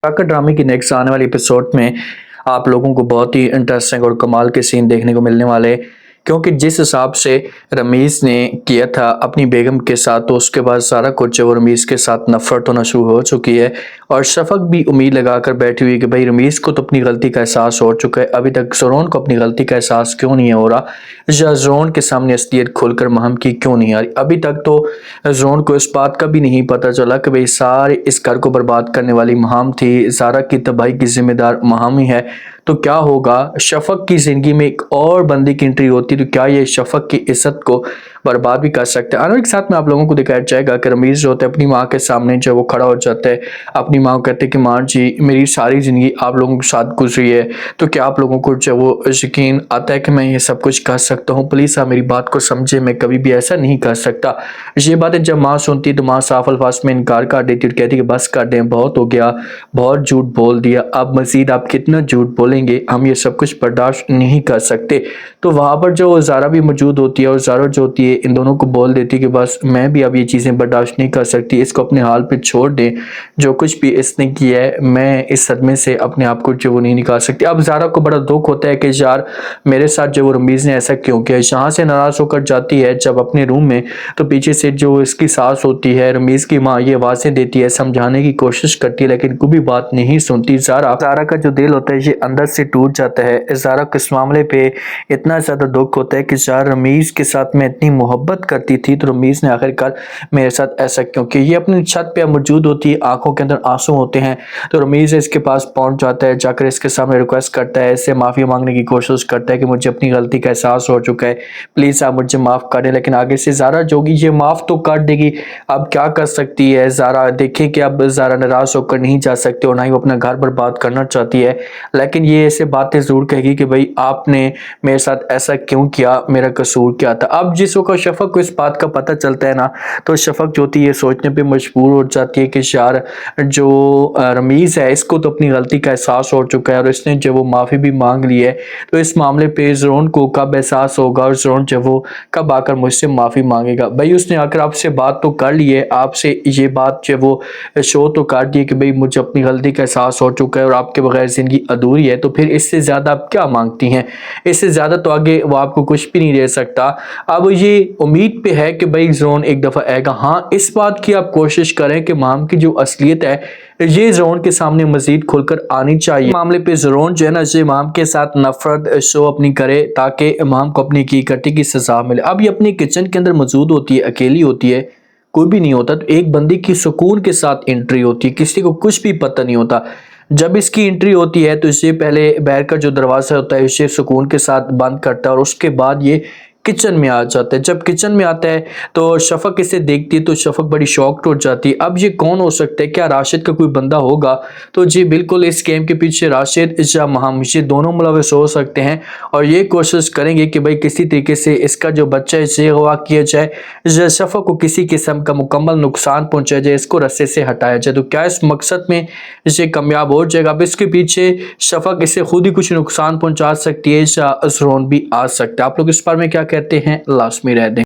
काका ड्रामे की नेक्स्ट आने वाली एपिसोड में आप लोगों को बहुत ही इंटरेस्टिंग और कमाल के सीन देखने को मिलने वाले, क्योंकि जिस हिसाब से रमीज़ ने किया था अपनी बेगम के साथ, तो उसके बाद सारा कुछ वो रमीज़ के साथ नफरत होना शुरू हो चुकी है। और शफक भी उम्मीद लगाकर बैठी हुई कि भाई रमीज़ को तो अपनी गलती का एहसास हो चुका है, अभी तक ज़रोन को अपनी गलती का एहसास क्यों नहीं हो रहा, या ज़रोन के सामने असलियत खुलकर महम की क्यों नहीं आ रही। अभी तक तो ज़रोन को इस बात का भी नहीं पता चला कि भाई सारे इस घर को बर्बाद करने वाली महम थी, ज़ारा की तबाही की जिम्मेदार महम ही है। तो क्या होगा, शफक की ज़िंदगी में एक और बंदे की एंट्री होती तो क्या ये शफक की इज्जत को बर्बाद भी कर सकते हैं। आने के साथ में आप लोगों को दिखाया जाएगा कि रमीज़ जो होता है अपनी माँ के सामने जो वो खड़ा हो जाता है, अपनी माँ को कहते हैं कि माँ जी मेरी सारी ज़िंदगी आप लोगों के साथ गुजरी है, तो क्या आप लोगों को जो वो यकीन आता है कि मैं ये सब कुछ कर सकता हूँ। प्लीज़ आप मेरी बात को समझे, मैं कभी भी ऐसा नहीं कर सकता। ये बातें जब माँ सुनती तो माँ साफ अल्फाज में इनकार कर देती और कहती कि बस कर दें, बहुत हो गया, बहुत झूठ बोल दिया, अब मजीद आप कितना झूठ बोलेंगे, हम ये सब कुछ बर्दाश्त नहीं कर सकते। तो वहाँ पर जो ज़ारा भी मौजूद होती है और ज़ारा जो होती है इन दोनों को बोल देती कि बस मैं भी अब ये चीज़ें बर्दाश्त नहीं कर सकती, इसको अपने हाल पे छोड़ दें, जो कुछ भी इसने किया है मैं इस सदमे से अपने आप को जो वो नहीं निकाल सकती। अब ज़ारा को बड़ा दुख होता है कि यार मेरे साथ जो वो रमीज़ ने ऐसा क्यों किया। यहाँ से नाराज़ होकर जाती है जब अपने रूम में, तो पीछे से जो इसकी सास होती है रमीज़ की माँ, ये आवाज़ें देती है, समझाने की कोशिश करती है, लेकिन कोई भी बात नहीं सुनती। ज़ारा का जो दिल होता है ये अंदर से टूट जाता है। ज़ारा को इस मामले पे इतना ज़्यादा दुख होता है कि यार रमीज़ के साथ मैं इतनी मोहब्बत करती थी, तो रमीज़ ने आखिरकार मेरे साथ ऐसा क्यों किया। ये अपनी छत पे मौजूद होती है, आंखों के अंदर आंसू होते हैं, तो रमीज़ इसके पास पहुंच जाता है, जाकर इसके सामने रिक्वेस्ट करता है, इससे माफ़ी मांगने की कोशिश करता है कि मुझे अपनी गलती का एहसास हो चुका है, प्लीज़ आप मुझे माफ़ कर दें। लेकिन आगे से ज़ारा जोगी ये माफ़ तो कर देगी, अब क्या कर सकती है ज़ारा। देखिए कि अब ज़ारा नाराज़ होकर नहीं जा सकती और ना ही वो अपना घर बर्बाद करना चाहती है, लेकिन ये ऐसे बातें ज़रूर कहेगी कि भाई आपने मेरे साथ ऐसा क्यों किया, मेरा कसूर क्या था। अब जिस वक्त शफक को इस बात का पता चलता है ना, तो शफक जो होती है ये सोचने पे मजबूर हो जाती है कि यार जो रमीज़ है इसको तो अपनी गलती का एहसास हो चुका है और इसने जो वो माफ़ी भी मांग ली है, तो इस मामले पे ज़रोन को कब एहसास होगा और ज़रोन जो वो कब आकर मुझसे माफ़ी मांगेगा। भाई उसने आकर आपसे बात तो कर ली है, आपसे ये बात जो वो शो तो कर दी कि भाई मुझे अपनी गलती का एहसास हो चुका है और आपके बगैर ज़िंदगी अधूरी है, तो फिर इससे ज़्यादा आप क्या मांगती हैं। इससे ज़्यादा तो आगे वो आपको कुछ भी नहीं दे सकता। अब ये उम्मीद पे है कि भाई ज़रोन एक दफ़ा आएगा। हाँ, इस बात की आप कोशिश करें कि महम की जो असलियत है ये ज़रोन के सामने मजीद खुलकर आनी चाहिए। मामले पे ज़रोन जो है ना ये महम के साथ नफरत शो अपनी करे, ताकि महम को अपनी की करती की सजा मिले। अब ये अपनी किचन के अंदर मौजूद होती है, अकेली होती है, कोई भी नहीं होता, तो एक बंदी की सुकून के साथ एंट्री होती है, किसी को कुछ भी पता नहीं होता। जब इसकी एंट्री होती है तो इसे पहले बाहर का जो दरवाज़ा होता है इसे सुकून के साथ बंद करता है और उसके बाद ये किचन में आ जाता है। जब किचन में आता है तो शफक इसे देखती है, तो शफक बड़ी शॉक्ड हो जाती है। अब ये कौन हो सकता है, क्या राशिद का कोई बंदा होगा। तो जी बिल्कुल, इस गेम के पीछे राशिद या महम ये दोनों मुलविस हो सकते हैं और ये कोशिश करेंगे कि भाई किसी तरीके से इसका जो बच्चा है इसे अगवा किया जाए, या शफक को किसी किस्म का मुकम्मल नुकसान पहुंचाया जाए, इसको रस्से से हटाया जाए। तो क्या इस मकसद में इसे कामयाब हो जाएगा। अब इसके पीछे शफक इसे खुद ही कुछ नुकसान पहुंचा सकती है या ज़रोन भी आ सकता है। आप लोग इस बारे में क्या कहते हैं, लास्ट में रह दें।